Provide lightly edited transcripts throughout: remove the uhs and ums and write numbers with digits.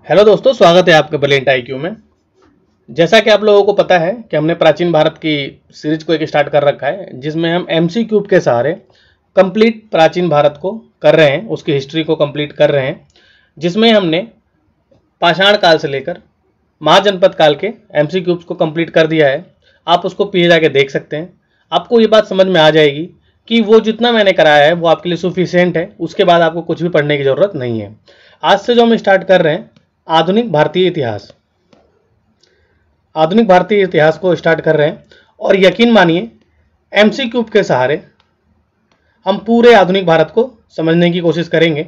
Hello दोस्तों, स्वागत है आपका ब्रिलियंट आईक्यू में। जैसा कि आप लोगों को पता है कि हमने प्राचीन भारत की सीरीज को एक स्टार्ट कर रखा है, जिसमें हम एमसी क्यूब के सहारे कंप्लीट प्राचीन भारत को कर रहे हैं, उसकी हिस्ट्री को कंप्लीट कर रहे हैं, जिसमें हमने पाषाण काल से लेकर महाजनपद काल के एमसी क्यूब्स को कंप्लीट कर दिया है। आप उसको पीछे जाके देख सकते हैं, आपको ये बात समझ में आ जाएगी कि वो जितना मैंने कराया है वो आपके लिए सफिशिएंट है। उसके बाद आपको कुछ भी पढ़ने की ज़रूरत नहीं है। आज से जो हम स्टार्ट कर रहे हैं आधुनिक भारतीय इतिहास को स्टार्ट कर रहे हैं, और यकीन मानिए एमसी क्यूब के सहारे हम पूरे आधुनिक भारत को समझने की कोशिश करेंगे।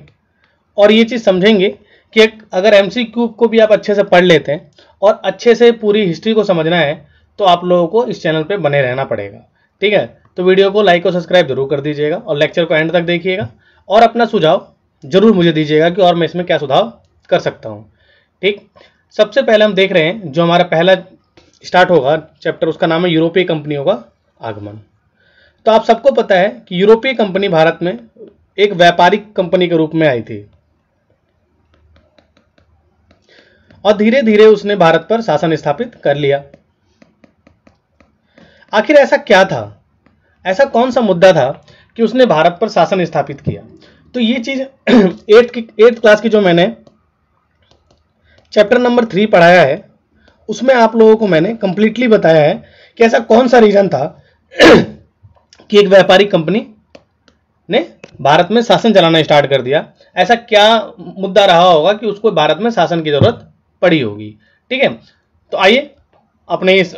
और ये चीज़ समझेंगे कि अगर एमसी क्यूब को भी आप अच्छे से पढ़ लेते हैं और अच्छे से पूरी हिस्ट्री को समझना है तो आप लोगों को इस चैनल पे बने रहना पड़ेगा। ठीक है, तो वीडियो को लाइक और सब्सक्राइब जरूर कर दीजिएगा और लेक्चर को एंड तक देखिएगा और अपना सुझाव जरूर मुझे दीजिएगा कि और मैं इसमें क्या सुधार कर सकता हूँ। ठीक, सबसे पहले हम देख रहे हैं जो हमारा पहला स्टार्ट होगा चैप्टर, उसका नाम है यूरोपीय कंपनियों का आगमन। तो आप सबको पता है कि यूरोपीय कंपनी भारत में एक व्यापारिक कंपनी के रूप में आई थी और धीरे धीरे उसने भारत पर शासन स्थापित कर लिया। आखिर ऐसा क्या था, ऐसा कौन सा मुद्दा था कि उसने भारत पर शासन स्थापित किया? तो ये चीज 8th क्लास की जो मैंने चैप्टर नंबर 3 पढ़ाया है, उसमें आप लोगों को मैंने कंप्लीटली बताया है कि ऐसा कौन सा रीजन था कि एक व्यापारिक कंपनी ने भारत में शासन चलाना स्टार्ट कर दिया। ऐसा क्या मुद्दा रहा होगा कि उसको भारत में शासन की जरूरत पड़ी होगी। ठीक है, तो आइए अपने इस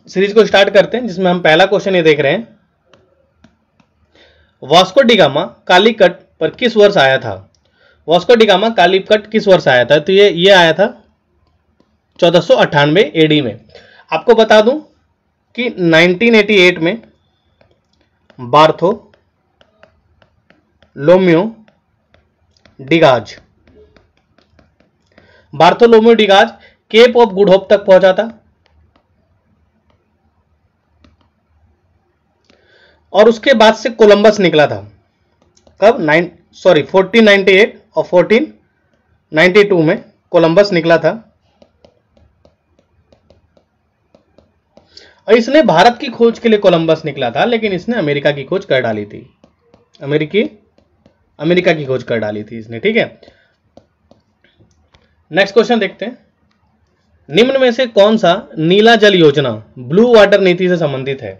सीरीज को स्टार्ट करते हैं, जिसमें हम पहला क्वेश्चन ये देख रहे हैं, वास्को डी गामा कालीकट पर किस वर्ष आया था? वास्को डी गामा कालीकट किस वर्ष आया था? तो ये आया था 1498 एडी में। आपको बता दूं कि 1988 में Bartholomew Dias Cape of Good Hope तक पहुंचा था और उसके बाद से कोलंबस निकला था। कब? 1498 और 1492 में कोलंबस निकला था और इसने भारत की खोज के लिए कोलंबस निकला था, लेकिन इसने अमेरिका की खोज कर डाली थी। अमेरिका की खोज कर डाली थी इसने। ठीक है, नेक्स्ट क्वेश्चन देखते हैं। निम्न में से कौन सा नीला जल योजना ब्लू वाटर नीति से संबंधित है?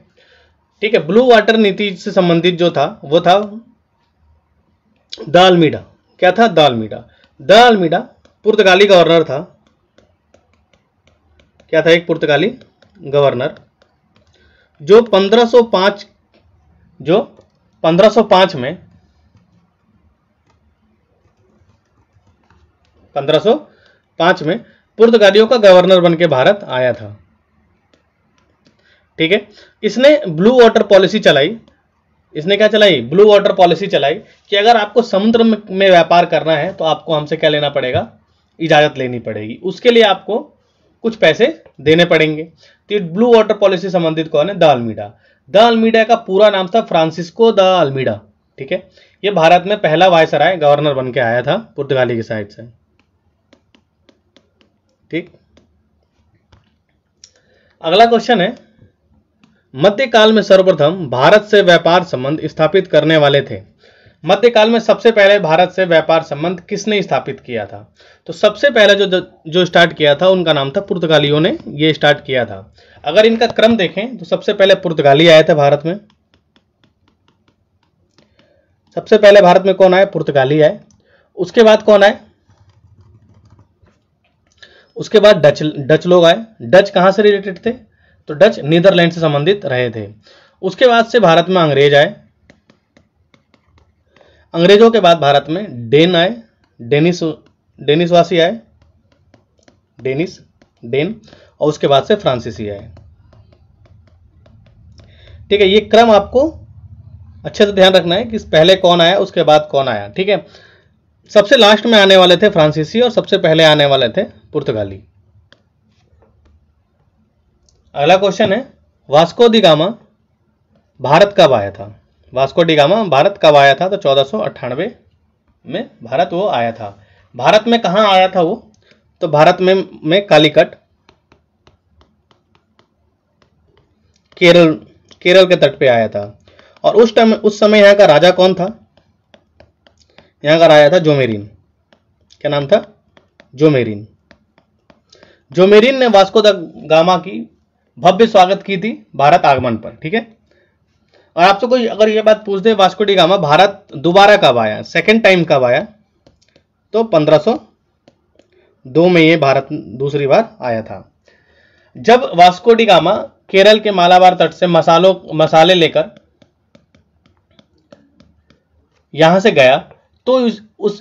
ठीक है, ब्लू वाटर नीति से संबंधित जो था वो था द अल्मीडा। क्या था? द अल्मीडा पुर्तगाली गवर्नर था। क्या था? एक पुर्तगाली गवर्नर जो 1505 में पुर्तगालियों का गवर्नर बनके भारत आया था। ठीक है, इसने ब्लू वाटर पॉलिसी चलाई। इसने क्या चलाई? ब्लू वाटर पॉलिसी चलाई कि अगर आपको समुद्र में व्यापार करना है तो आपको हमसे क्या लेना पड़ेगा? इजाजत लेनी पड़ेगी। उसके लिए आपको कुछ पैसे देने पड़ेंगे। तो ब्लू वाटर पॉलिसी संबंधित कौन है? द अल्मीडा का पूरा नाम था फ्रांसिस्को द अल्मीडा। ठीक है, ये भारत में पहला वायसराय गवर्नर बन के आया था पुर्तगाली की साइड से। ठीक, अगला क्वेश्चन है, मध्यकाल में सर्वप्रथम भारत से व्यापार संबंध स्थापित करने वाले थे। मध्यकाल में सबसे पहले भारत से व्यापार संबंध किसने स्थापित किया था? तो सबसे पहले जो स्टार्ट किया था उनका नाम था पुर्तगालियों ने ये स्टार्ट किया था। अगर इनका क्रम देखें तो सबसे पहले पुर्तगाली आए थे भारत में। सबसे पहले भारत में कौन आए? पुर्तगाली आए। उसके बाद कौन आए? उसके बाद डच लोग आए। डच कहां से रिलेटेड थे? तो डच नीदरलैंड से संबंधित रहे थे। उसके बाद से भारत में अंग्रेज आए। अंग्रेजों के बाद भारत में डेन आए, डेनिसवासी आए, डेन, और उसके बाद से फ्रांसीसी आए। ठीक है, ये क्रम आपको अच्छे से ध्यान रखना है कि पहले कौन आया उसके बाद कौन आया। ठीक है, सबसे लास्ट में आने वाले थे फ्रांसीसी और सबसे पहले आने वाले थे पुर्तगाली। अगला क्वेश्चन है, वास्को डी गामा भारत कब आया था? वास्को डी गामा भारत कब आया था? तो 1498 में भारत वो आया था। भारत में कहाँ आया था वो? तो भारत में कालीकट केरल के तट पे आया था। और उस समय यहाँ का राजा कौन था? यहाँ का राजा था जोमेरिन। क्या नाम था? जोमेरिन। जोमेरिन ने वास्को द गामा की भव्य स्वागत की थी भारत आगमन पर। ठीक है, और आपसे कोई अगर ये बात पूछ दे वास्को डी गामा भारत दोबारा कब आया, सेकेंड टाइम कब आया, तो 1502 में ये भारत दूसरी बार आया था। जब वास्को डी गामा केरल के मालाबार तट से मसाले लेकर यहां से गया तो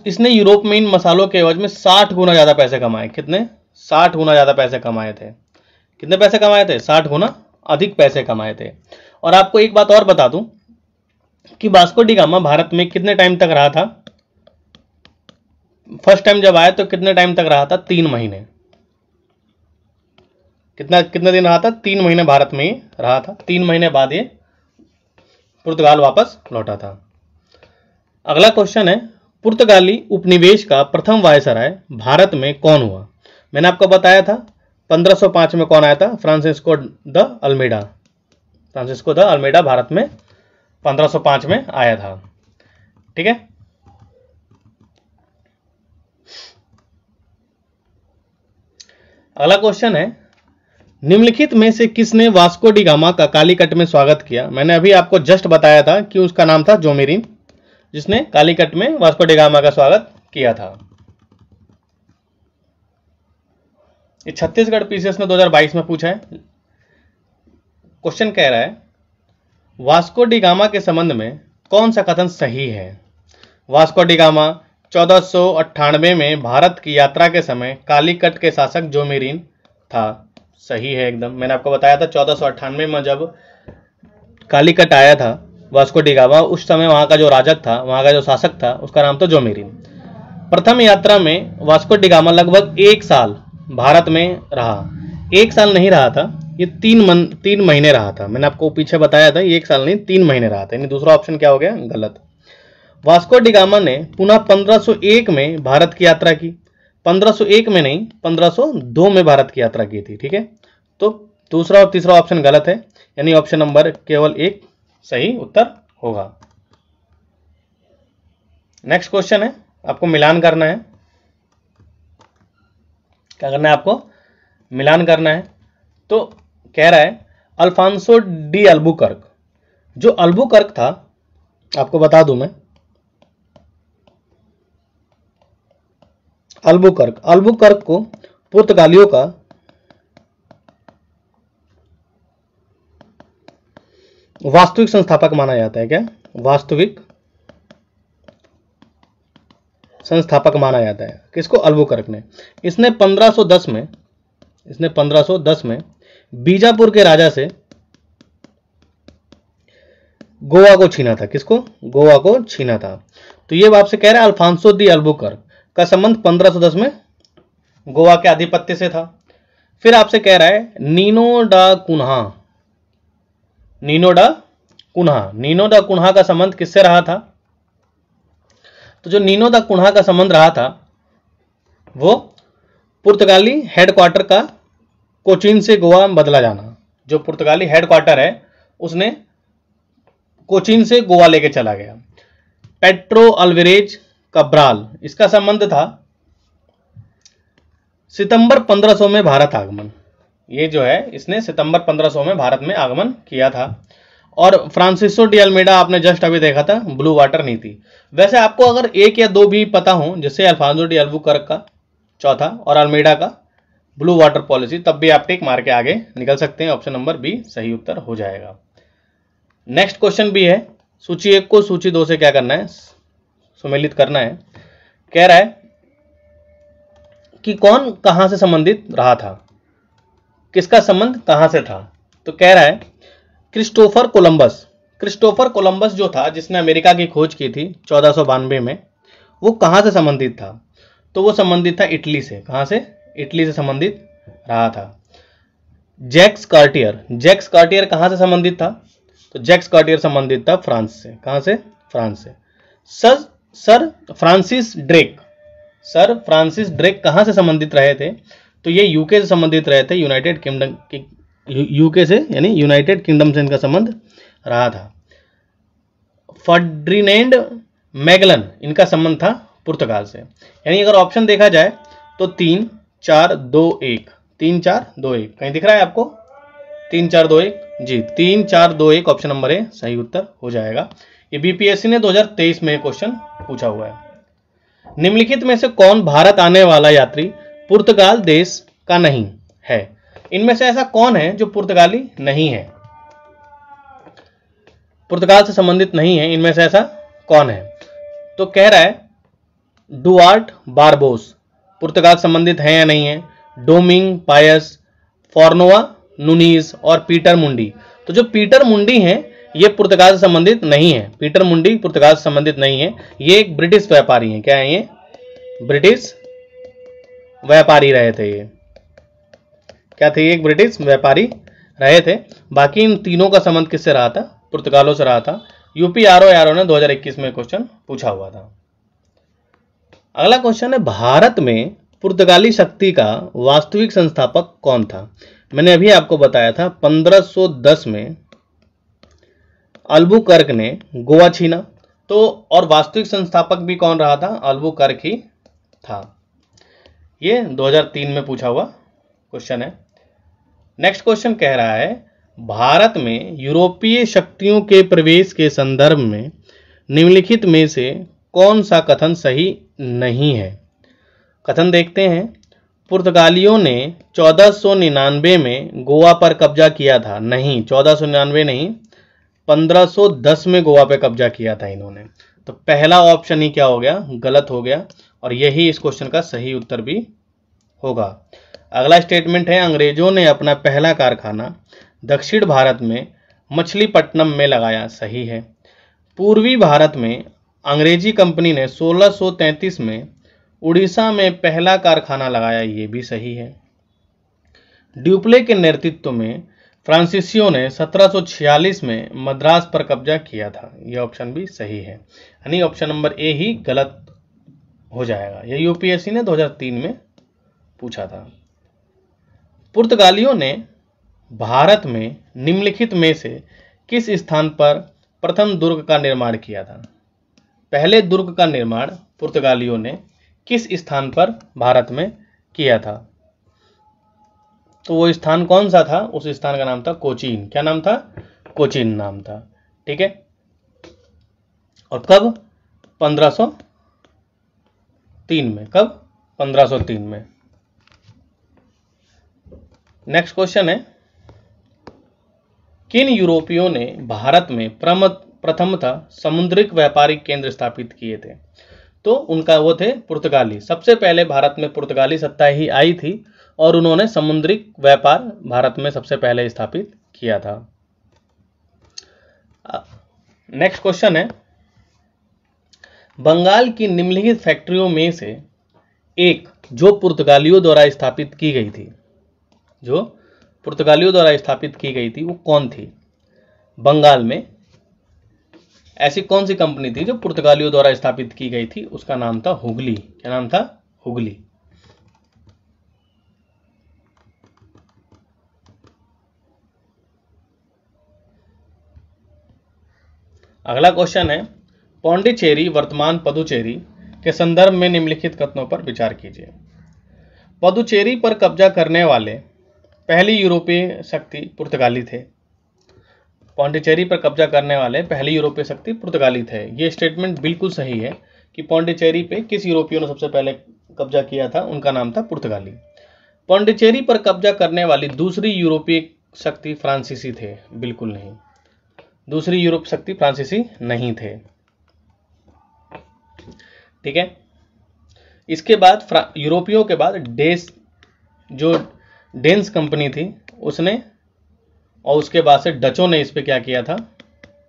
इसने यूरोप में इन मसालों के एवज में 60 गुना ज्यादा पैसे कमाए। कितने? 60 गुना ज्यादा पैसे कमाए थे। कितने पैसे कमाए थे? 60 गुना अधिक पैसे कमाए थे। और आपको एक बात और बता दूं कि वास्को डी गामा भारत में कितने टाइम तक रहा था? फर्स्ट टाइम जब आया तो कितने टाइम तक रहा था? 3 महीने। कितने दिन रहा था? 3 महीने भारत में ही रहा था। 3 महीने बाद ये पुर्तगाल वापस लौटा था। अगला क्वेश्चन है, पुर्तगाली उपनिवेश का प्रथम वायसराय भारत में कौन हुआ? मैंने आपको बताया था 1505 में कौन आया था? Francisco de Almeida. Francisco de Almeida Bharat में 1505 में आया था। ठीक है, अगला क्वेश्चन है, निम्नलिखित में से किसने वास्को डी गामा का कालीकट में स्वागत किया? मैंने अभी आपको जस्ट बताया था कि उसका नाम था जोमेरिन, जिसने कालीकट में वास्को डी गामा का स्वागत किया था। ये छत्तीसगढ़ पीसीएस ने 2022 में पूछा है। क्वेश्चन कह रहा है, वास्को डी गामा के संबंध में कौन सा कथन सही है? वास्को डी गामा 1498 में भारत की यात्रा के समय कालीकट के शासक जोमेरिन था। सही है एकदम। मैंने आपको बताया था 1498 में जब कालीकट आया था वास्को डी गामा, उस समय वहां का जो राजक था, वहां का जो शासक था, उसका नाम था जोमेरिन। प्रथम यात्रा में वास्को डी गामा लगभग 1 साल भारत में रहा। 1 साल नहीं रहा था, ये 3 महीने रहा था। मैंने आपको पीछे बताया था, ये 1 साल नहीं 3 महीने रहा था। यानी दूसरा ऑप्शन क्या हो गया? गलत। वास्को डी गामा ने पुनः 1501 में भारत की यात्रा की। 1501 में नहीं, 1502 में भारत की यात्रा की थी। ठीक है, तो दूसरा और तीसरा ऑप्शन गलत है, यानी ऑप्शन नंबर केवल 1 सही उत्तर होगा। नेक्स्ट क्वेश्चन है, आपको मिलान करना है। क्या करना है आपको? मिलान करना है। तो कह रहा है, अल्फांसो डी अल्बुकर्क, जो अल्बुकर्क था, आपको बता दूं मैं, अल्बुकर्क को पुर्तगालियों का वास्तविक संस्थापक माना जाता है। क्या? वास्तविक संस्थापक माना जाता है। किसको? अल्बुकर्क ने। इसने 1510 में बीजापुर के राजा से गोवा को छीना था। किसको? गोवा को छीना था। तो ये आपसे कह रहा है अल्फांसो दी अल्बुकर्क का संबंध 1510 में गोवा के आधिपत्य से था। फिर आपसे कह रहा है नीनो डा कुन्हा का संबंध किससे रहा था? तो जो नीनो दा कुन्हा का संबंध रहा था वो पुर्तगाली हेडक्वार्टर का कोचीन से गोवा में बदला जाना। जो पुर्तगाली हेडक्वार्टर है उसने कोचीन से गोवा लेके चला गया। पेट्रो अल्वेरेज कब्राल, इसका संबंध था सितंबर 1500 में भारत आगमन। ये जो है इसने सितंबर 1500 में भारत में आगमन किया था। और फ्रांसिस्को डी अल्मेडा आपने जस्ट अभी देखा था, ब्लू वाटर नीति। वैसे आपको अगर 1 या 2 भी पता हो, जैसे अल्फांसो डी अल्बुकर्क का चौथा और अल्मेडा का ब्लू वाटर पॉलिसी, तब भी आप टिक मार के आगे निकल सकते हैं। ऑप्शन नंबर बी सही उत्तर हो जाएगा। नेक्स्ट क्वेश्चन भी है, सूची 1 को सूची 2 से क्या करना है? सुमेलित करना है। कह रहा है कि कौन कहां से संबंधित रहा था, किसका संबंध कहां से था? तो कह रहा है क्रिस्टोफर कोलंबस जो था, जिसने अमेरिका की खोज की थी 1492 में, वो कहां से संबंधित था? तो वो संबंधित था इटली से। कहां से? इटली से संबंधित रहा था। जैक्स कार्टियर कहां से संबंधित था? तो जैक्स कार्टियर संबंधित था फ्रांस से। कहां से? फ्रांस से। Sir Francis sir Francis Drake कहाँ से संबंधित रहे थे? तो ये यूके से संबंधित रहे थे, यूनाइटेड किंगडम के, यूके से यानी यूनाइटेड किंगडम से इनका संबंध रहा था। फर्डिनेंड मैगलन, इनका संबंध था पुर्तगाल से। यानी अगर ऑप्शन देखा जाए तो 3 4 2 1, 3 4 2 1, कहीं दिख रहा है आपको 3 4 2 1? जी 3 4 2 1 ऑप्शन नंबर ए सही उत्तर हो जाएगा। ये बीपीएससी ने 2023 में क्वेश्चन पूछा हुआ है। निम्नलिखित में से कौन भारत आने वाला यात्री पुर्तगाल देश का नहीं है? इनमें से ऐसा कौन है जो पुर्तगाली नहीं है, पुर्तगाल से संबंधित नहीं है? इनमें से ऐसा कौन है? तो कह रहा है डुआर्ट बारबोस, पुर्तगाल संबंधित है या नहीं है? डोमिंग पायस, फॉर्नोवा नुनीज और पीटर मुंडी। तो जो पीटर मुंडी हैं ये पुर्तगाल से संबंधित नहीं है, पीटर मुंडी पुर्तगाल से संबंधित नहीं है। ये एक ब्रिटिश व्यापारी हैं। क्या है ये? ब्रिटिश व्यापारी रहे थे। ये क्या थे? एक ब्रिटिश व्यापारी रहे थे। बाकी इन तीनों का संबंध किससे रहा था? पुर्तगालों से रहा था। यूपीआरओ ने 2021 में क्वेश्चन पूछा हुआ था। अगला क्वेश्चन है भारत में पुर्तगाली शक्ति का वास्तविक संस्थापक कौन था? मैंने अभी आपको बताया था 1510 में अल्बुकर्क ने गोवा छीना। तो और वास्तविक संस्थापक भी कौन रहा था? अल्बुकर्क ही था। ये 2003 में पूछा हुआ क्वेश्चन है। नेक्स्ट क्वेश्चन कह रहा है भारत में यूरोपीय शक्तियों के प्रवेश के संदर्भ में निम्नलिखित में से कौन सा कथन सही नहीं है? कथन देखते हैं। पुर्तगालियों ने 1499 में गोवा पर कब्जा किया था। नहीं, 1499 नहीं, 1510 में गोवा पे कब्जा किया था इन्होंने। तो पहला ऑप्शन ही क्या हो गया? गलत हो गया। और यही इस क्वेश्चन का सही उत्तर भी होगा। अगला स्टेटमेंट है अंग्रेजों ने अपना पहला कारखाना दक्षिण भारत में मछलीपट्टनम में लगाया। सही है। पूर्वी भारत में अंग्रेजी कंपनी ने 1633 में उड़ीसा में पहला कारखाना लगाया। ये भी सही है। ड्यूप्ले के नेतृत्व में फ्रांसीसियों ने 1746 में मद्रास पर कब्जा किया था। यह ऑप्शन भी सही है। यानी ऑप्शन नंबर ए ही गलत हो जाएगा। यह यूपीएससी ने 2003 में पूछा था। पुर्तगालियों ने भारत में निम्नलिखित में से किस स्थान पर प्रथम दुर्ग का निर्माण किया था? पहले दुर्ग का निर्माण पुर्तगालियों ने किस स्थान पर भारत में किया था? तो वो स्थान कौन सा था? उस स्थान का नाम था कोचीन। क्या नाम था? कोचीन नाम था। ठीक है। और कब? 1503 में। कब? 1503 में। नेक्स्ट क्वेश्चन है किन यूरोपियों ने भारत में प्रथमतः समुद्रिक व्यापारिक केंद्र स्थापित किए थे? तो उनका वो थे पुर्तगाली। सबसे पहले भारत में पुर्तगाली सत्ता ही आई थी और उन्होंने समुद्रिक व्यापार भारत में सबसे पहले स्थापित किया था। नेक्स्ट क्वेश्चन है बंगाल की निम्नलिखित फैक्ट्रियों में से एक जो पुर्तगालियों द्वारा स्थापित की गई थी, जो पुर्तगालियों द्वारा स्थापित की गई थी वो कौन थी? बंगाल में ऐसी कौन सी कंपनी थी जो पुर्तगालियों द्वारा स्थापित की गई थी? उसका नाम था हुगली। क्या नाम था? हुगली। अगला क्वेश्चन है पौंडीचेरी वर्तमान पुदुचेरी के संदर्भ में निम्नलिखित कथनों पर विचार कीजिए। पुदुचेरी पर कब्जा करने वाले पहली यूरोपीय शक्ति पुर्तगाली थे। पौंडीचेरी पर कब्जा करने वाले पहली यूरोपीय शक्ति पुर्तगाली थे। ये स्टेटमेंट बिल्कुल सही है कि पौंडीचेरी पे किस यूरोपियों ने सबसे पहले कब्जा किया था? उनका नाम था पुर्तगाली। पौंडीचेरी पर कब्जा करने वाली दूसरी यूरोपीय शक्ति फ्रांसीसी थे? बिल्कुल नहीं, दूसरी यूरोप शक्ति फ्रांसीसी नहीं थे। ठीक है। इसके बाद यूरोपियों के बाद डेन्स कंपनी थी उसने, और उसके बाद से डचों ने इस पे क्या किया था?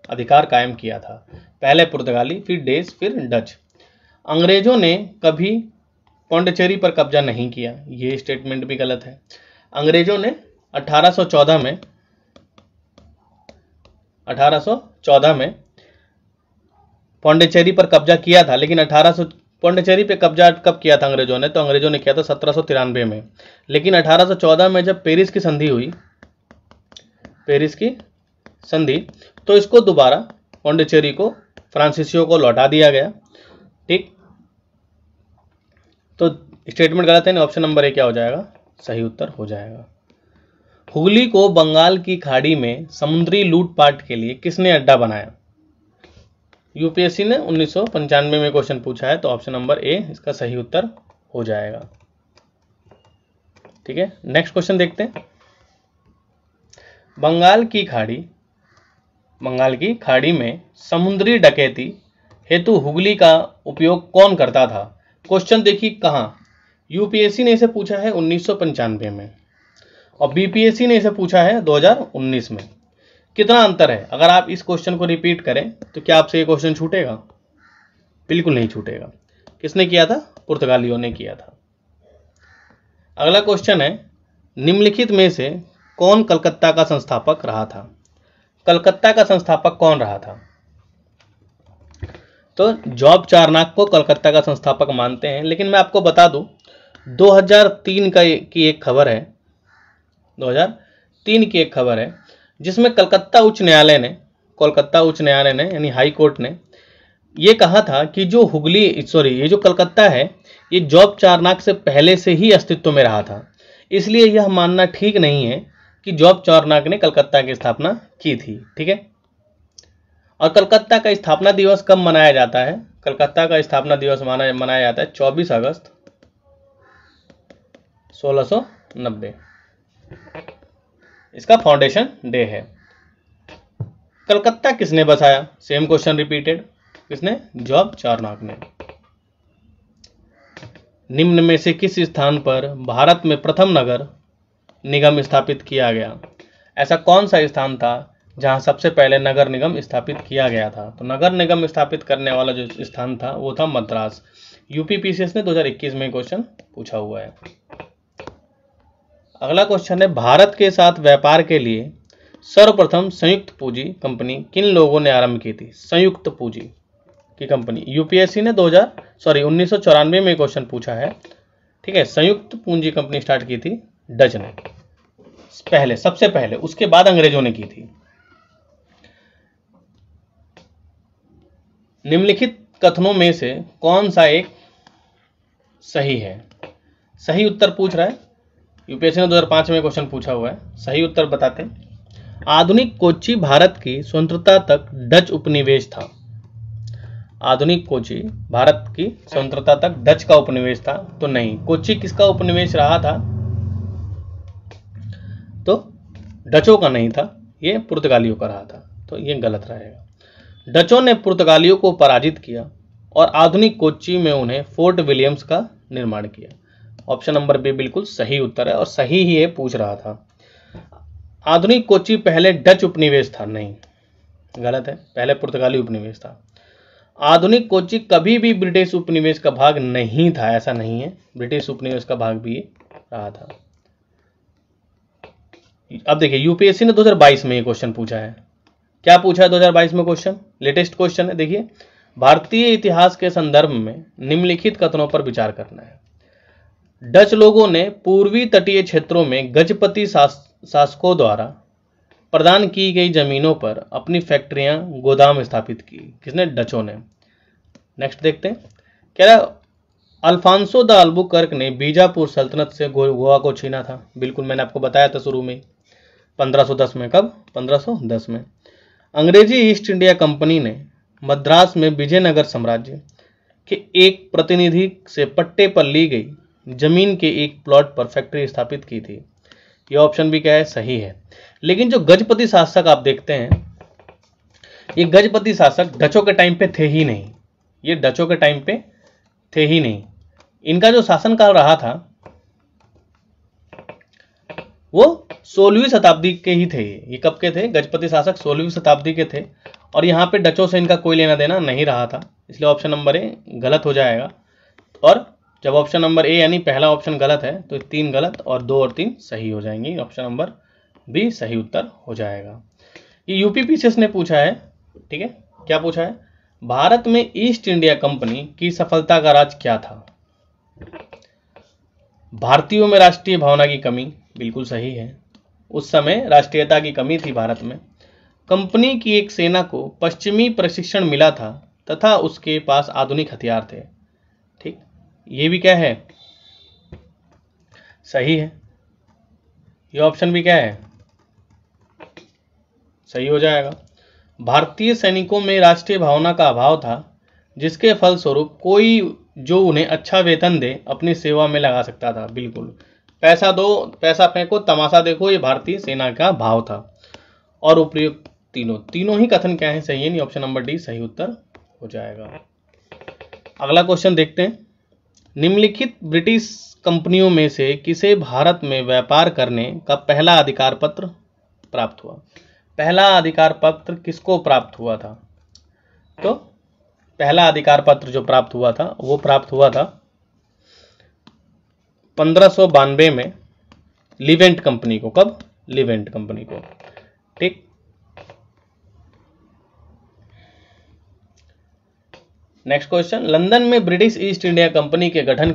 अधिकार कायम किया था। पहले पुर्तगाली, फिर डेच, फिर डच। अंग्रेजों ने कभी पौंडीचेरी पर कब्जा नहीं किया। ये स्टेटमेंट भी गलत है। अंग्रेजों ने 1814 में पौंडीचेरी पर कब्जा किया था, लेकिन 1814 पौंडीचेरी पे कब्जा कब किया था अंग्रेजों ने? तो अंग्रेजों ने किया था 1793 में। लेकिन 1814 में जब पेरिस की संधि हुई, पेरिस की संधि, तो इसको दोबारा पौंडीचेरी को फ्रांसीसियों को लौटा दिया गया। ठीक, तो स्टेटमेंट गलत है, ऑप्शन नंबर ए क्या हो जाएगा? सही उत्तर हो जाएगा। हुगली को बंगाल की खाड़ी में समुद्री लूटपाट के लिए किसने अड्डा बनाया? यूपीएससी ने 1995 में क्वेश्चन पूछा है, तो ऑप्शन नंबर ए इसका सही उत्तर हो जाएगा। ठीक है, नेक्स्ट क्वेश्चन देखते हैं। बंगाल की खाड़ी में समुद्री डकैती हेतु हुगली का उपयोग कौन करता था? क्वेश्चन देखिए कहां, यूपीएससी ने इसे पूछा है 1995 में और बीपीएससी ने इसे पूछा है 2019 में। कितना अंतर है? अगर आप इस क्वेश्चन को रिपीट करें तो क्या आपसे ये क्वेश्चन छूटेगा? बिल्कुल नहीं छूटेगा। किसने किया था? पुर्तगालियों ने किया था। अगला क्वेश्चन है, निम्नलिखित में से कौन कलकत्ता का संस्थापक रहा था? कलकत्ता का संस्थापक कौन रहा था? तो जॉब चार्नक को कलकत्ता का संस्थापक मानते हैं, लेकिन मैं आपको बता दूं 2003 की एक खबर है, 2003 की एक खबर है जिसमें कोलकाता उच्च न्यायालय ने यानी हाई कोर्ट ने ये कहा था कि ये जो कलकत्ता है ये जॉब चार्नक से पहले से ही अस्तित्व में रहा था, इसलिए यह मानना ठीक नहीं है कि जॉब चार्नक ने कलकत्ता की स्थापना की थी। ठीक है, और कलकत्ता का स्थापना दिवस कब मनाया जाता है? कलकत्ता का स्थापना दिवस मनाया जाता है 24 अगस्त 1690। इसका फाउंडेशन डे है। कलकत्ता किसने बसाया? Same question repeated. किसने? जॉब चार्नक ने। निम्न में से किस स्थान पर भारत में प्रथम नगर निगम स्थापित किया गया? ऐसा कौन सा स्थान था जहां सबसे पहले नगर निगम स्थापित किया गया था? तो नगर निगम स्थापित करने वाला जो स्थान था वो था मद्रास। यूपीपीसीएस ने 2021 में क्वेश्चन पूछा हुआ है। अगला क्वेश्चन है, भारत के साथ व्यापार के लिए सर्वप्रथम संयुक्त पूंजी कंपनी किन लोगों ने आरंभ की थी? संयुक्त पूंजी की कंपनी यूपीएससी ने 1994 में क्वेश्चन पूछा है। ठीक है, संयुक्त पूंजी कंपनी स्टार्ट की थी डच ने सबसे पहले, उसके बाद अंग्रेजों ने की थी। निम्नलिखित कथनों में से कौन सा एक सही है? सही उत्तर पूछ रहा है, यूपीएससी ने 2005 में क्वेश्चन पूछा हुआ है। सही उत्तर बताते हैं। आधुनिक कोच्चि भारत की स्वतंत्रता तक डच उपनिवेश था। आधुनिक कोच्चि भारत की स्वतंत्रता तक डच का उपनिवेश था? तो नहीं। कोच्चि किसका उपनिवेश रहा था? तो डचों का नहीं था, ये पुर्तगालियों का रहा था, तो ये गलत रहेगा। डचों ने पुर्तगालियों को पराजित किया और आधुनिक कोच्चि में उन्हें फोर्ट विलियम्स का निर्माण किया। ऑप्शन नंबर बी बिल्कुल सही उत्तर है और सही ही ये पूछ रहा था। आधुनिक कोच्चि पहले डच उपनिवेश था? नहीं, गलत है, पहले पुर्तगाली उपनिवेश था। आधुनिक कोच्चि कभी भी ब्रिटिश उपनिवेश का भाग नहीं था, ऐसा नहीं है, ब्रिटिश उपनिवेश का भाग भी रहा था। अब देखिए, यूपीएससी ने 2022 में ये क्वेश्चन पूछा है। क्या पूछा है 2022 में क्वेश्चन? लेटेस्ट क्वेश्चन है। देखिए, भारतीय इतिहास के संदर्भ में निम्नलिखित कथनों पर विचार करना है। डच लोगों ने पूर्वी तटीय क्षेत्रों में गजपति शासकों द्वारा प्रदान की गई जमीनों पर अपनी फैक्ट्रियां, गोदाम स्थापित की। किसने? डचों ने। नेक्स्ट देखते हैं। क्या अल्फांसो द अल्बुकर्क ने बीजापुर सल्तनत से गोवा को छीना था? बिल्कुल, मैंने आपको बताया था शुरू में 1510 में। कब? 1510 में। अंग्रेजी ईस्ट इंडिया कंपनी ने मद्रास में विजयनगर साम्राज्य के एक प्रतिनिधि से पट्टे पर ली गई जमीन के एक प्लॉट पर फैक्ट्री स्थापित की थी। ये ऑप्शन भी क्या है? सही है। लेकिन जो गजपति शासक आप देखते हैं, ये गजपति शासक डचों के टाइम पे थे ही नहीं। ये डचों के टाइम पे थे ही नहीं। इनका जो शासनकाल रहा था वो 16वीं शताब्दी के ही थे। ये कब के थे? गजपति शासक 16वीं शताब्दी के थे और यहाँ पे डचों से इनका कोई लेना देना नहीं रहा था, इसलिए ऑप्शन नंबर ए गलत हो जाएगा। और जब ऑप्शन नंबर ए यानी पहला ऑप्शन गलत है तो 3 गलत और 2 और 3 सही हो जाएंगी। ऑप्शन नंबर बी सही उत्तर हो जाएगा। ये यूपीपीसीएस ने पूछा है। ठीक है, क्या पूछा है? भारत में ईस्ट इंडिया कंपनी की सफलता का राज क्या था? भारतीयों में राष्ट्रीय भावना की कमी, बिल्कुल सही है। उस समय राष्ट्रीयता की कमी थी भारत में। कंपनी की एक सेना को पश्चिमी प्रशिक्षण मिला था तथा उसके पास आधुनिक हथियार थे। ठीक, ये भी क्या है? सही है। ये ऑप्शन भी क्या है? सही हो जाएगा। भारतीय सैनिकों में राष्ट्रीय भावना का अभाव था, जिसके फलस्वरूप कोई जो उन्हें अच्छा वेतन दे अपनी सेवा में लगा सकता था। बिल्कुल, पैसा दो पैसा फेंको तमाशा देखो, ये भारतीय सेना का भाव था। और उपयुक्त तीनों ही कथन क्या है? सही है नहीं, ऑप्शन नंबर डी सही उत्तर हो जाएगा। अगला क्वेश्चन देखते हैं। निम्नलिखित ब्रिटिश कंपनियों में से किसे भारत में व्यापार करने का पहला अधिकार पत्र प्राप्त हुआ? पहला अधिकार पत्र किसको प्राप्त हुआ था? तो पहला अधिकार पत्र जो प्राप्त हुआ था वो प्राप्त हुआ था 1592 में लिवेंट कंपनी को। कब? लिवेंट कंपनी को। ठीक, नेक्स्ट क्वेश्चन। लंदन में ब्रिटिश ईस्ट इंडिया कंपनी के गठन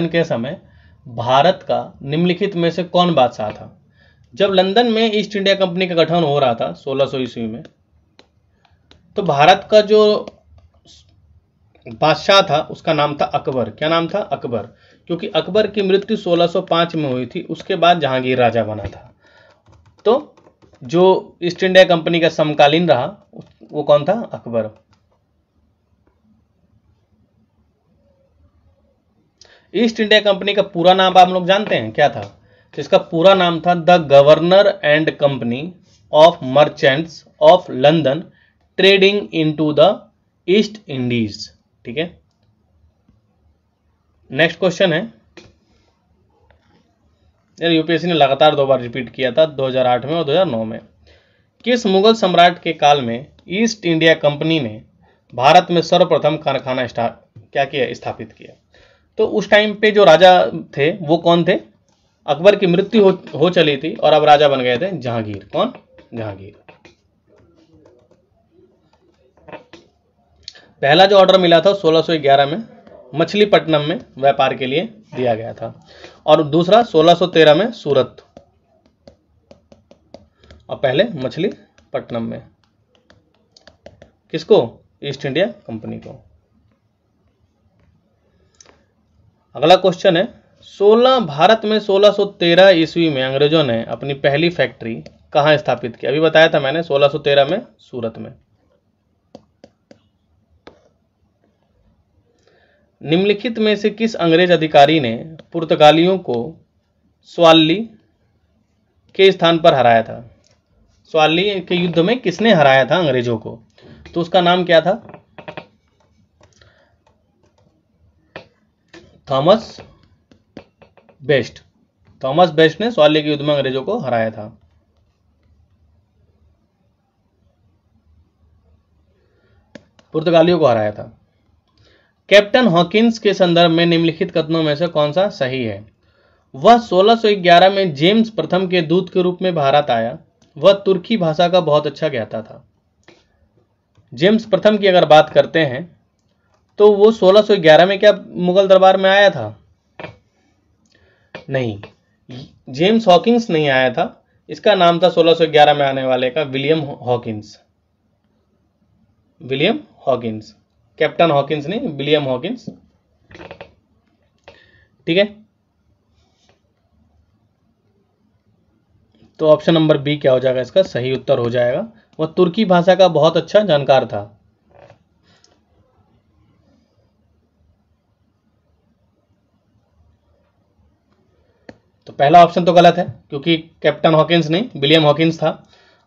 के समय भारत का निम्नलिखित में से कौन बादशाह था? जब लंदन में ईस्ट इंडिया कंपनी का गठन हो रहा था 1600 ईस्वी में, तो भारत का जो बादशाह था उसका नाम था अकबर। क्या नाम था? अकबर। क्योंकि अकबर की मृत्यु 1605 में हुई थी, उसके बाद जहांगीर राजा बना था। तो जो ईस्ट इंडिया कंपनी का समकालीन रहा वो कौन था? अकबर। ईस्ट इंडिया कंपनी का पूरा नाम आप लोग जानते हैं क्या था? इसका पूरा नाम था the governor and company of merchants of London trading into the east Indies. ठीक है, नेक्स्ट क्वेश्चन है। यूपीएससी ने लगातार 2 बार रिपीट किया था, 2008 में और 2009 में। किस मुगल सम्राट के काल में ईस्ट इंडिया कंपनी ने भारत में सर्वप्रथम कारखाना स्थापित किया? तो उस टाइम पे जो राजा थे वो कौन थे? अकबर की मृत्यु हो चली थी और अब राजा बन गए थे जहांगीर। कौन? जहांगीर। पहला जो ऑर्डर मिला था 1611 में मछलीपट्टनम में व्यापार के लिए दिया गया था, और दूसरा 1613 में सूरत, और पहले मछलीपट्टनम में। किसको? ईस्ट इंडिया कंपनी को। अगला क्वेश्चन है। भारत में 1613 ईस्वी में अंग्रेजों ने अपनी पहली फैक्ट्री कहां स्थापित की? अभी बताया था मैंने, 1613 में सूरत में। निम्नलिखित में से किस अंग्रेज अधिकारी ने पुर्तगालियों को स्वाली के स्थान पर हराया था? स्वाली के युद्ध में किसने हराया था अंग्रेजों को? तो उसका नाम क्या था? Thomas best. थॉमस बेस्ट ने स्वाली के युद्ध में अंग्रेजों को हराया था। पुर्तगालियों को हराया था। कैप्टन हॉकिंस के संदर्भ में निम्नलिखित कथनों में से कौन सा सही है? वह 1611 में जेम्स प्रथम के दूत के रूप में भारत आया। वह तुर्की भाषा का बहुत अच्छा ज्ञाता था। जेम्स प्रथम की अगर बात करते हैं तो वो 1611 में क्या मुगल दरबार में आया था? नहीं, जेम्स हॉकिंस नहीं आया था। इसका नाम था 1611 में आने वाले का William Hawkins. William Hawkins, captain Hawkins नहीं, विलियम हॉकिंस। ठीक है, तो ऑप्शन नंबर बी क्या हो जाएगा? इसका सही उत्तर हो जाएगा। वह तुर्की भाषा का बहुत अच्छा जानकार था। तो पहला ऑप्शन तो गलत है, क्योंकि कैप्टन हॉकिंस नहीं, विलियम हॉकिंस था।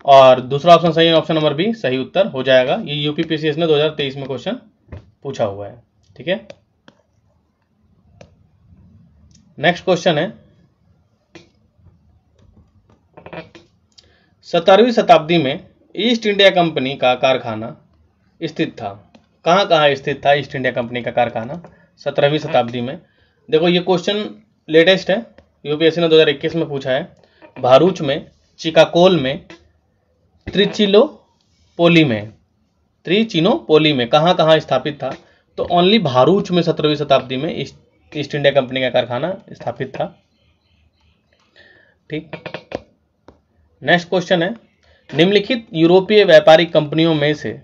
और दूसरा ऑप्शन सही है, ऑप्शन नंबर बी सही उत्तर हो जाएगा। ये यूपीपीसीएस ने 2023 में क्वेश्चन पूछा हुआ है। ठीक है, नेक्स्ट क्वेश्चन है। 17वीं शताब्दी में ईस्ट इंडिया कंपनी का कारखाना स्थित था। कहां कहां स्थित था ईस्ट इंडिया कंपनी का कारखाना 17वीं शताब्दी में? देखो ये क्वेश्चन लेटेस्ट है, यूपीएससी ने 2021 में पूछा है। भारूच में, चिकाकोल में, त्रिचिलो पोली में, त्रिचिनोपोली में कहाँ कहाँ स्थापित था? तो ओनली भारूच में 17वीं शताब्दी में ईस्ट इंडिया कंपनी का कारखाना स्थापित था। ठीक। नेक्स्ट क्वेश्चन है, निम्नलिखित यूरोपीय व्यापारिक कंपनियों में से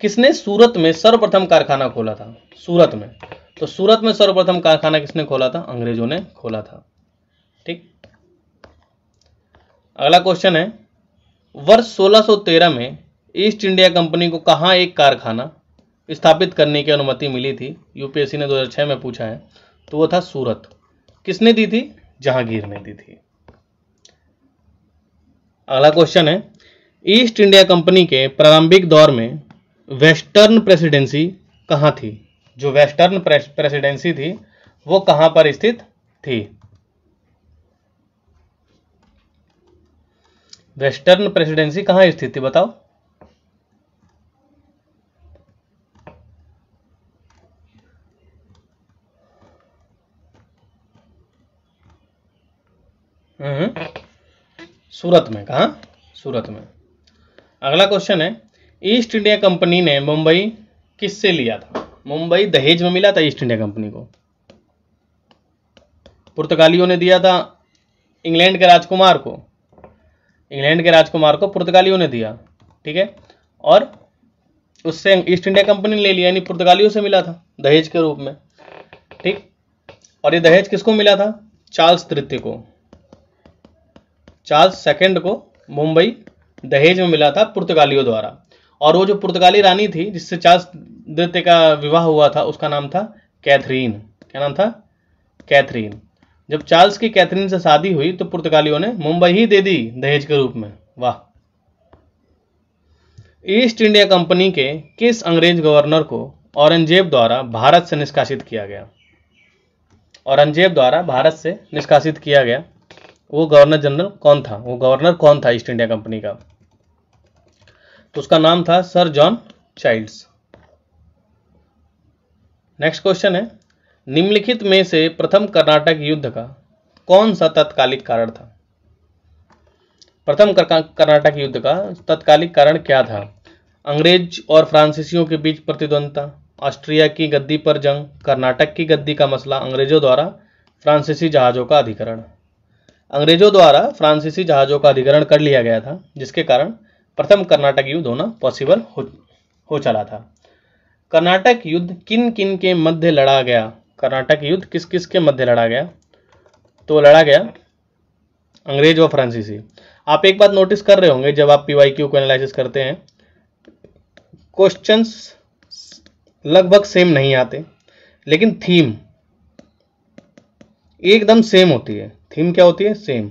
किसने सूरत में सर्वप्रथम कारखाना खोला था? सूरत में, तो सूरत में सर्वप्रथम कारखाना किसने खोला था? अंग्रेजों ने खोला था। ठीक। अगला क्वेश्चन है, वर्ष 1613 में ईस्ट इंडिया कंपनी को कहां एक कारखाना स्थापित करने की अनुमति मिली थी? यूपीएससी ने 2006 में पूछा है, तो वो था सूरत। किसने दी थी? जहांगीर ने दी थी। अगला क्वेश्चन है, ईस्ट इंडिया कंपनी के प्रारंभिक दौर में वेस्टर्न प्रेसिडेंसी कहां थी? जो वेस्टर्न प्रेसिडेंसी थी वो कहां पर स्थित थी? वेस्टर्न प्रेसिडेंसी कहां स्थित थी बताओ? सूरत में। कहा? सूरत में। अगला क्वेश्चन है, ईस्ट इंडिया कंपनी ने मुंबई किससे लिया था? मुंबई दहेज में मिला था ईस्ट इंडिया कंपनी को। पुर्तगालियों ने दिया था इंग्लैंड के राजकुमार को, इंग्लैंड के राजकुमार को पुर्तगालियों ने दिया। ठीक है, और उससे ईस्ट इंडिया कंपनी ने ले लिया, यानी पुर्तगालियों से मिला था दहेज के रूप में। ठीक, और ये दहेज किसको मिला था? चार्ल्स तृतीय को, चार्ल्स सेकंड को मुंबई दहेज में मिला था पुर्तगालियों द्वारा। और वो जो पुर्तगाली रानी थी जिससे चार्ल्स द्वितीय का विवाह हुआ था, उसका नाम था कैथरीन। क्या नाम था? कैथरीन। जब चार्ल्स की कैथरीन से शादी हुई तो पुर्तगालियों ने मुंबई ही दे दी दहेज के रूप में। वाह। ईस्ट इंडिया कंपनी के किस अंग्रेज गवर्नर को औरंगजेब द्वारा भारत से निष्कासित किया गया? औरंगजेब द्वारा भारत से निष्कासित किया गया, वो गवर्नर जनरल कौन था? वो गवर्नर कौन था ईस्ट इंडिया कंपनी का? तो उसका नाम था sir John Childs. Next question है, निम्नलिखित में से प्रथम कर्नाटक युद्ध का कौन सा तत्कालिक कारण था? प्रथम कर्नाटक युद्ध का तत्कालिक कारण क्या था? अंग्रेज और फ्रांसीसियों के बीच प्रतिद्वंदता, ऑस्ट्रिया की गद्दी पर जंग, कर्नाटक की गद्दी का मसला, अंग्रेजों द्वारा फ्रांसीसी जहाजों का अधिकरण। अंग्रेजों द्वारा फ्रांसीसी जहाजों का अधिकरण कर लिया गया था, जिसके कारण प्रथम कर्नाटक युद्ध होना पॉसिबल हो चला था। कर्नाटक युद्ध किन किन के मध्य लड़ा गया? कर्नाटक युद्ध किस किस के मध्य लड़ा गया? तो लड़ा गया अंग्रेज और फ्रांसीसी। आप एक बात नोटिस कर रहे होंगे, जब आप पीवाईक्यू को एनालिसिस करते हैं, क्वेश्चंस लगभग सेम नहीं आते, लेकिन थीम एकदम सेम होती है। थीम क्या होती है? सेम।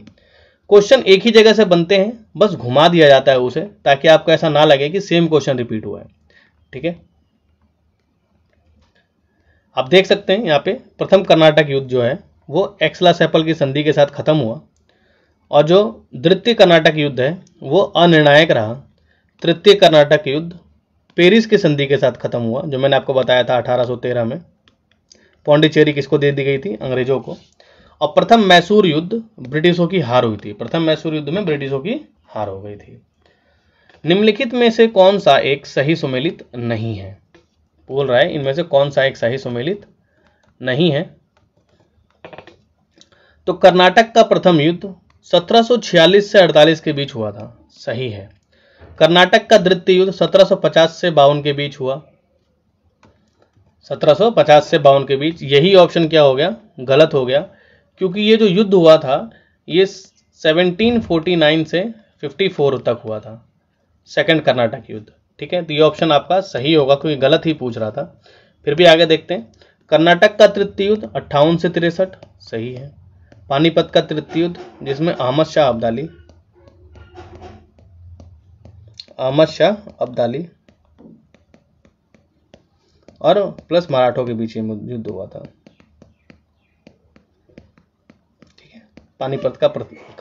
क्वेश्चन एक ही जगह से बनते हैं, बस घुमा दिया जाता है उसे, ताकि आपको ऐसा ना लगे कि सेम क्वेश्चन रिपीट हुआ है। ठीक है, आप देख सकते हैं यहाँ पे प्रथम कर्नाटक युद्ध जो है वो एक्सला सेपल की संधि के साथ खत्म हुआ, और जो द्वितीय कर्नाटक युद्ध है वो अनिर्णायक रहा। तृतीय कर्नाटक युद्ध पेरिस की संधि के साथ खत्म हुआ, जो मैंने आपको बताया था 1813 में। पौंडीचेरी किसको दे दी गई थी? अंग्रेजों को। और प्रथम मैसूर युद्ध ब्रिटिशों की हार हुई थी। प्रथम मैसूर युद्ध में ब्रिटिशों की हार हो गई थी। निम्नलिखित में से कौन सा एक सही सुमेलित नहीं है? बोल रहा है इनमें से कौन सा एक सही सुमेलित नहीं है। तो कर्नाटक का प्रथम युद्ध 1746 से 48 के बीच हुआ था, सही है। कर्नाटक का द्वितीय युद्ध 1750 से 52 के बीच हुआ, 1750 से 52 के बीच। यही ऑप्शन क्या हो गया? गलत हो गया, क्योंकि ये जो युद्ध हुआ था ये 1749 से 54 तक हुआ था, सेकंड कर्नाटक युद्ध। ठीक है, तो ये ऑप्शन आपका सही होगा, क्योंकि गलत ही पूछ रहा था। फिर भी आगे देखते हैं। कर्नाटक का तृतीय युद्ध 58 से 63, सही है। पानीपत का तृतीय युद्ध, जिसमें अहमद शाह अब्दाली और प्लस मराठों के बीच युद्ध हुआ था। ठीक है, पानीपत का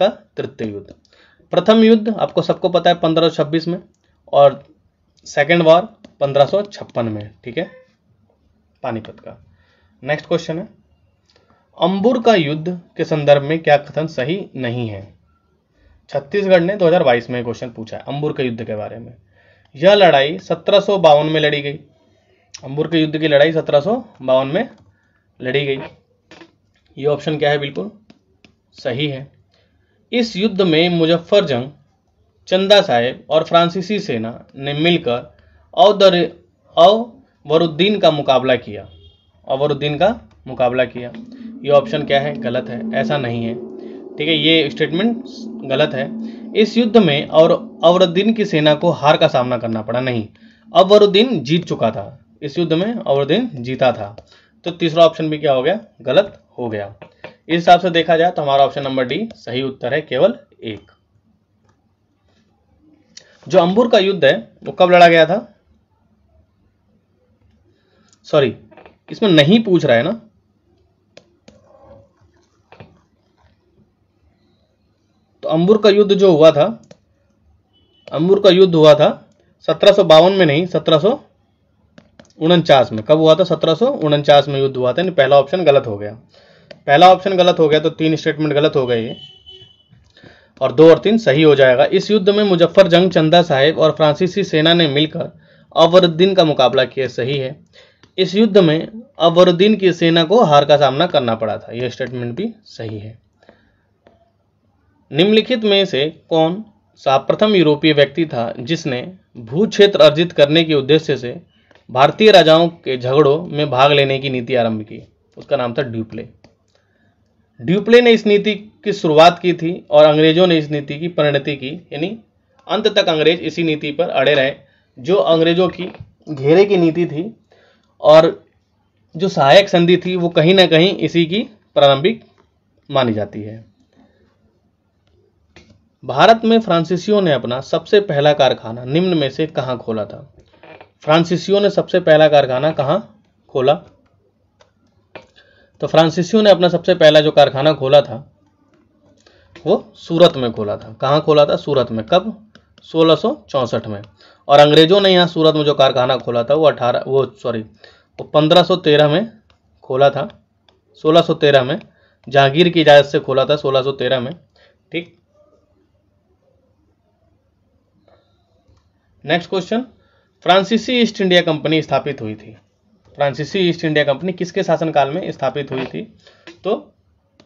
तृतीय युद्ध। प्रथम युद्ध आपको सबको पता है 1526 में, और सेकेंड वॉर 1556 में। ठीक है, पानीपत का। नेक्स्ट क्वेश्चन है, अंबुर का युद्ध के संदर्भ में क्या कथन सही नहीं है? छत्तीसगढ़ ने 2022 में क्वेश्चन पूछा है अंबुर के युद्ध के बारे में। यह लड़ाई 1752 में लड़ी गई। अंबुर के युद्ध की लड़ाई 1752 में लड़ी गई। ये ऑप्शन क्या है, बिल्कुल सही है। इस युद्ध में मुजफ्फरजंग, चंदा साहेब और फ्रांसीसी सेना ने मिलकर अवरुद्दीन का मुकाबला किया। अवरुद्दीन का मुकाबला किया। ये ऑप्शन क्या है, गलत है, ऐसा नहीं है। ठीक है, ये स्टेटमेंट गलत है। इस युद्ध में और अवरुद्दीन की सेना को हार का सामना करना पड़ा, नहीं, अवरुद्दीन जीत चुका था। इस युद्ध में अवरुद्दीन जीता था। तो तीसरा ऑप्शन भी क्या हो गया, गलत हो गया। इस हिसाब से देखा जाए तो हमारा ऑप्शन नंबर डी सही उत्तर है, केवल एक। जो अंबुर का युद्ध है वो कब लड़ा गया था, सॉरी इसमें नहीं पूछ रहा है ना, तो अंबुर का युद्ध जो हुआ था, अंबुर का युद्ध हुआ था 1752 में, नहीं 1749 में। कब हुआ था, 1749 में युद्ध हुआ था। नहीं, पहला ऑप्शन गलत हो गया। पहला ऑप्शन गलत हो गया तो तीन स्टेटमेंट गलत हो गए ये, और 2 और 3 सही हो जाएगा। इस युद्ध में मुजफ्फरजंग, चंदा साहेब और फ्रांसीसी सेना ने मिलकर अवरुद्दीन का मुकाबला किया, सही है। इस युद्ध में अवरुद्दीन की सेना को हार का सामना करना पड़ा था, यह स्टेटमेंट भी सही है। निम्नलिखित में से कौन सा प्रथम यूरोपीय व्यक्ति था जिसने भू क्षेत्र अर्जित करने के उद्देश्य से भारतीय राजाओं के झगड़ों में भाग लेने की नीति आरंभ की? उसका नाम था ड्यूप्ले। ड्यूप्ले ने इस नीति की शुरुआत की थी और अंग्रेजों ने इस नीति की परिणति की, यानी अंत तक अंग्रेज इसी नीति पर अड़े रहे जो अंग्रेजों की घेरे की नीति थी, और जो सहायक संधि थी वो कहीं ना कहीं इसी की प्रारंभिक मानी जाती है। भारत में फ्रांसीसियों ने अपना सबसे पहला कारखाना निम्न में से कहाँ खोला था? फ्रांसीसियों ने सबसे पहला कारखाना कहाँ खोला? तो फ्रांसीसियों ने अपना सबसे पहला जो कारखाना खोला था वो सूरत में खोला था। कहाँ खोला था? सूरत में। कब? 1664 में। और अंग्रेजों ने यहाँ सूरत में जो कारखाना खोला था वो 1513 में खोला था। 1613 में जहांगीर की इजाजत से खोला था, 1613 में। ठीक, नेक्स्ट क्वेश्चन, फ्रांसीसी ईस्ट इंडिया कंपनी स्थापित हुई थी। फ्रांसीसी ईस्ट इंडिया कंपनी किसके शासनकाल में स्थापित हुई थी? तो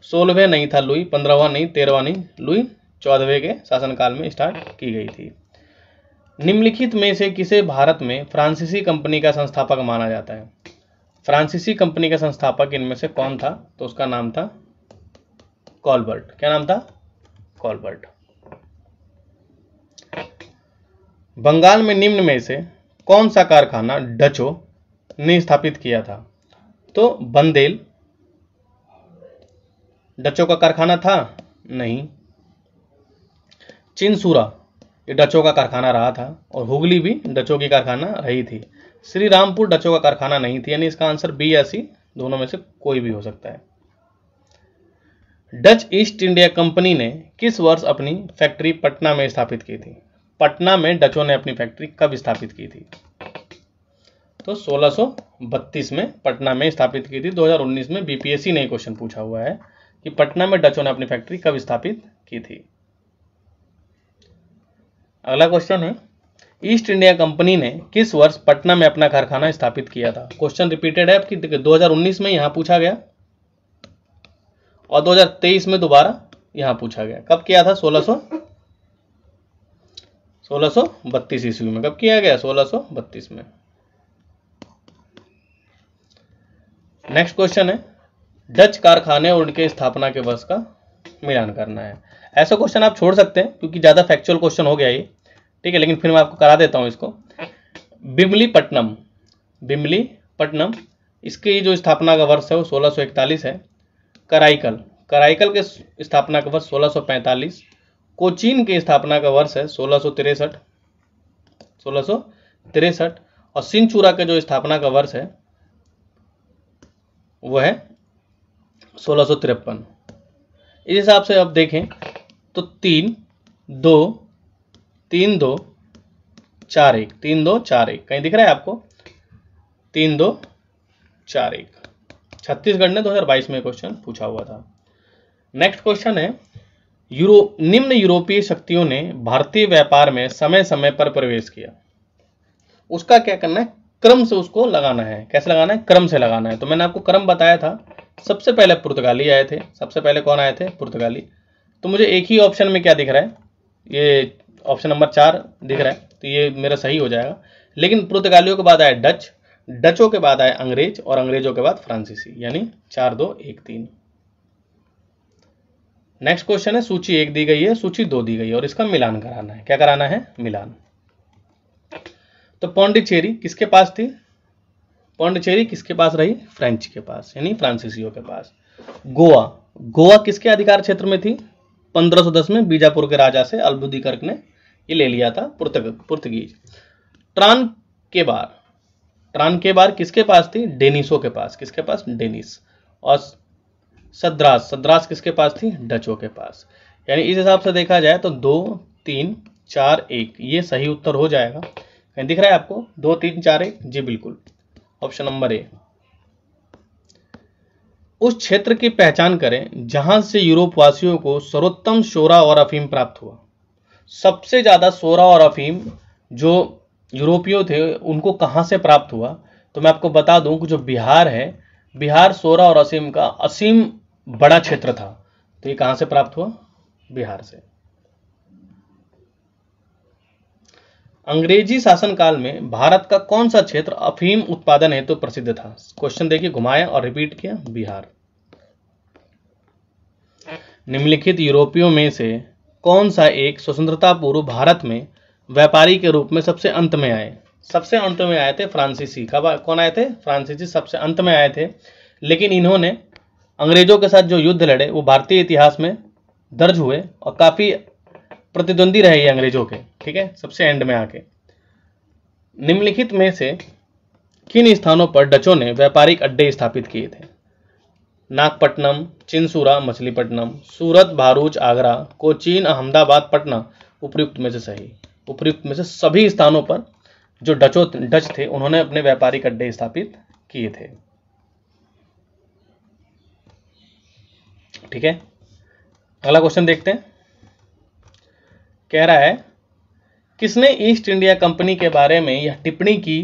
16वें नहीं था लुई, 15वां नहीं, 13वां नहीं, लुई 14वें के शासनकाल में स्टार्ट की गई थी। निम्नलिखित में से किसे भारत में फ्रांसीसी कंपनी का संस्थापक माना जाता है? फ्रांसीसी कंपनी का संस्थापक इनमें से कौन था? तो उसका नाम था कॉलबर्ट। क्या नाम था? कॉलबर्ट। बंगाल में निम्न में से कौन सा कारखाना डचों ने स्थापित किया था? तो बंदेल डचों का कारखाना था? नहीं। चिनसूरा ये डचों का कारखाना रहा था, और हुगली भी डचों की कारखाना रही थी। श्री रामपुर डचों का कारखाना नहीं थी, यानी इसका आंसर बी या सी दोनों में से कोई भी हो सकता है। डच ईस्ट इंडिया कंपनी ने किस वर्ष अपनी फैक्ट्री पटना में स्थापित की थी? पटना में डचों ने अपनी फैक्ट्री कब स्थापित की थी? तो 1632 में पटना में स्थापित की थी। 2019 में बीपीएससी ने क्वेश्चन पूछा हुआ है कि पटना में डचों ने अपनी फैक्ट्री कब स्थापित की थी। अगला क्वेश्चन है, ईस्ट इंडिया कंपनी ने किस वर्ष पटना में अपना कारखाना स्थापित किया था? क्वेश्चन रिपीटेड है आपकी, 2019 में यहां पूछा गया और 2023 में दोबारा यहां पूछा गया। कब किया था? 1632 ईस्वी में। कब किया गया? 1632 में। नेक्स्ट क्वेश्चन है, डच कारखाने और उनके स्थापना के वर्ष का मिलान करना है। ऐसा क्वेश्चन आप छोड़ सकते हैं क्योंकि ज्यादा फैक्चुअल क्वेश्चन हो गया ये, ठीक है, लेकिन फिर मैं आपको करा देता हूं इसको। बिमलीपट्टनम इसकी जो स्थापना का वर्ष है वो 1641 है। कराईकल के स्थापना का वर्ष 1645। कोचीन के स्थापना का वर्ष है 1663। और सिंचुरा के जो स्थापना का वर्ष है वो है 1653। इस हिसाब से अब देखें तो 3-2-4-1 कहीं दिख रहा है आपको? 3-2-4-1 छत्तीसगढ़ ने 2022 में क्वेश्चन पूछा हुआ था। नेक्स्ट क्वेश्चन है, निम्न यूरोपीय शक्तियों ने भारतीय व्यापार में समय समय पर प्रवेश किया। उसका क्या करना है, क्रम से उसको लगाना है। कैसे लगाना है, क्रम से लगाना है। तो मैंने आपको क्रम बताया था, सबसे पहले पुर्तगाली आए थे। सबसे पहले कौन आए थे, पुर्तगाली। तो मुझे एक ही ऑप्शन में क्या दिख रहा है, ये ऑप्शन नंबर 4 दिख रहा है, तो ये मेरा सही हो जाएगा। लेकिन पुर्तगालियों के बाद आए डच, डचों के बाद आए अंग्रेज, और अंग्रेजों के बाद फ्रांसीसी, यानी 4 2 1 3। नेक्स्ट क्वेश्चन है, सूची 1 दी गई है, सूची 2 दी गई है, और इसका मिलान कराना है। क्या कराना है, मिलान। तो पौंडीचेरी किसके पास थी, पौंडीचेरी किसके पास रही, फ्रेंच के पास, यानी फ्रांसीसियों के पास। गोवा, गोवा किसके अधिकार क्षेत्र में थी, 1510 में बीजापुर के राजा से अल्बुकर्क ने ये ले लिया था, पुर्तगीज। ट्रान के बार किसके पास थी, डेनिसों के पास। किसके पास, डेनिस। और सद्रास किसके पास थी, डचों के पास। यानी इस हिसाब से देखा जाए तो 2 3 4 1 ये सही उत्तर हो जाएगा। कहीं दिख रहा है आपको 2 3 4 1? जी बिल्कुल, ऑप्शन नंबर ए। उस क्षेत्र की पहचान करें जहां से यूरोप वासियों को सर्वोत्तम सोरा और अफीम प्राप्त हुआ। सबसे ज्यादा सोरा और अफीम जो यूरोपियों थे उनको कहां से प्राप्त हुआ, तो मैं आपको बता दूं कि जो बिहार है, बिहार सोरा और अफीम का असीम बड़ा क्षेत्र था। तो ये कहां से प्राप्त हुआ, बिहार से। अंग्रेजी शासनकाल में भारत का कौन सा क्षेत्र अफीम उत्पादन हेतु प्रसिद्ध था। क्वेश्चन देखिए, घुमाया और रिपीट किया, बिहार। निम्नलिखित यूरोपियों में से कौन सा एक स्वतंत्रता पूर्व भारत में व्यापारी के रूप में सबसे अंत में आए। सबसे अंत में आए थे फ्रांसीसी। कब कौन आए थे, फ्रांसीसी सबसे अंत में आए थे। लेकिन इन्होंने अंग्रेजों के साथ जो युद्ध लड़े वो भारतीय इतिहास में दर्ज हुए और काफी प्रतिद्वंदी रहे ये अंग्रेजों के, ठीक है, सबसे एंड में आके। निम्नलिखित में से किन स्थानों पर डचों ने व्यापारिक अड्डे स्थापित किए थे। नागपट्टनम, चिंसूरा, मछलीपट्टनम, सूरत, भारूच, आगरा, कोचीन, अहमदाबाद, पटना। उपयुक्त में से सही, उपयुक्त में से सभी स्थानों पर जो डच थे उन्होंने अपने व्यापारिक अड्डे स्थापित किए थे। ठीक है, अगला क्वेश्चन देखते हैं। कह रहा है, किसने ईस्ट इंडिया कंपनी के बारे में यह टिप्पणी की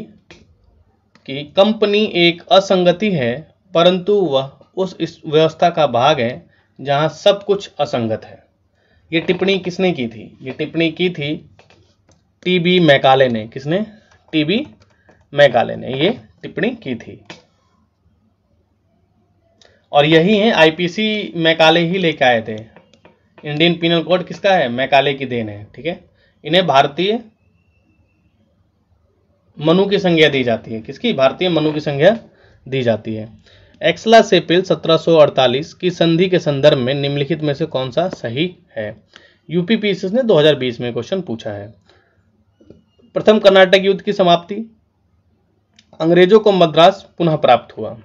कि कंपनी एक असंगति है, परंतु वह उस व्यवस्था का भाग है जहां सब कुछ असंगत है। ये टिप्पणी किसने की थी, ये टिप्पणी की थी टीबी मैकाले ने। किसने, टीबी मैकाले ने ये टिप्पणी की थी। और यही है आईपीसी, मैकाले ही लेके आए थे। इंडियन पिनल कोड किसका है, मैकाले की देन है। ठीक है, इन्हें भारतीय मनु की संज्ञा दी जाती है। किसकी, भारतीय मनु की संज्ञा दी जाती है। एक्सला सेपिल 1748 की संधि के संदर्भ में निम्नलिखित में से कौन सा सही है। यूपीपीएससी ने 2020 में क्वेश्चन पूछा है। प्रथम कर्नाटक युद्ध की समाप्ति, अंग्रेजों को मद्रास पुनः प्राप्त हुआ।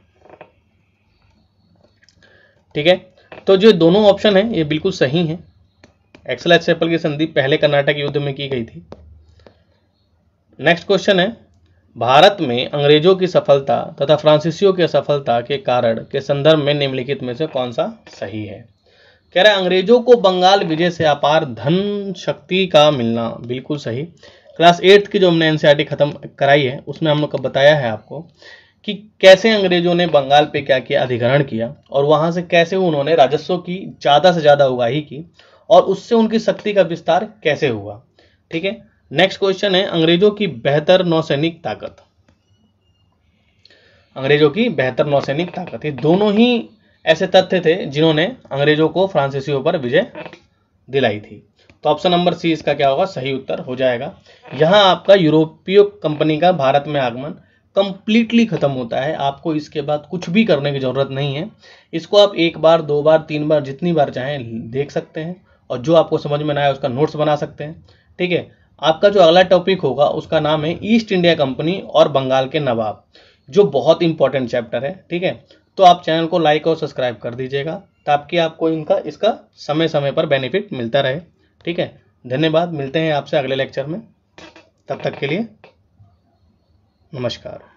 ठीक है, तो जो दोनों ऑप्शन है ये बिल्कुल सही है। एक्सला सेपिल की संधि पहले कर्नाटक युद्ध में की गई थी। नेक्स्ट क्वेश्चन है, भारत में अंग्रेजों की सफलता तथा फ्रांसीसियों की असफलता के कारण के संदर्भ में निम्नलिखित में से कौन सा सही है। कह रहा है, अंग्रेजों को बंगाल विजय से अपार धन शक्ति का मिलना। बिल्कुल सही। क्लास 8 की जो हमने एनसीईआरटी खत्म कराई है उसमें हम लोग को बताया है आपको कि कैसे अंग्रेजों ने बंगाल पे क्या किया, अधिग्रहण किया, और वहां से कैसे उन्होंने राजस्व की ज्यादा से ज्यादा उगाही की और उससे उनकी शक्ति का विस्तार कैसे हुआ। ठीक है, नेक्स्ट क्वेश्चन है, अंग्रेजों की बेहतर नौसैनिक ताकत। अंग्रेजों की बेहतर नौसैनिक ताकत, ये दोनों ही ऐसे तथ्य थे जिन्होंने अंग्रेजों को फ्रांसीसियों पर विजय दिलाई थी। तो ऑप्शन नंबर सी इसका क्या होगा, सही उत्तर हो जाएगा। यहां आपका यूरोपीय कंपनी का भारत में आगमन कंप्लीटली खत्म होता है। आपको इसके बाद कुछ भी करने की जरूरत नहीं है। इसको आप 1 बार 2 बार 3 बार जितनी बार चाहें देख सकते हैं और जो आपको समझ में ना आए उसका नोट्स बना सकते हैं। ठीक है, आपका जो अगला टॉपिक होगा उसका नाम है ईस्ट इंडिया कंपनी और बंगाल के नवाब, जो बहुत इंपॉर्टेंट चैप्टर है। ठीक है, तो आप चैनल को लाइक और सब्सक्राइब कर दीजिएगा ताकि आपको इसका समय समय पर बेनिफिट मिलता रहे। ठीक है, धन्यवाद। मिलते हैं आपसे अगले लेक्चर में, तब तक के लिए नमस्कार।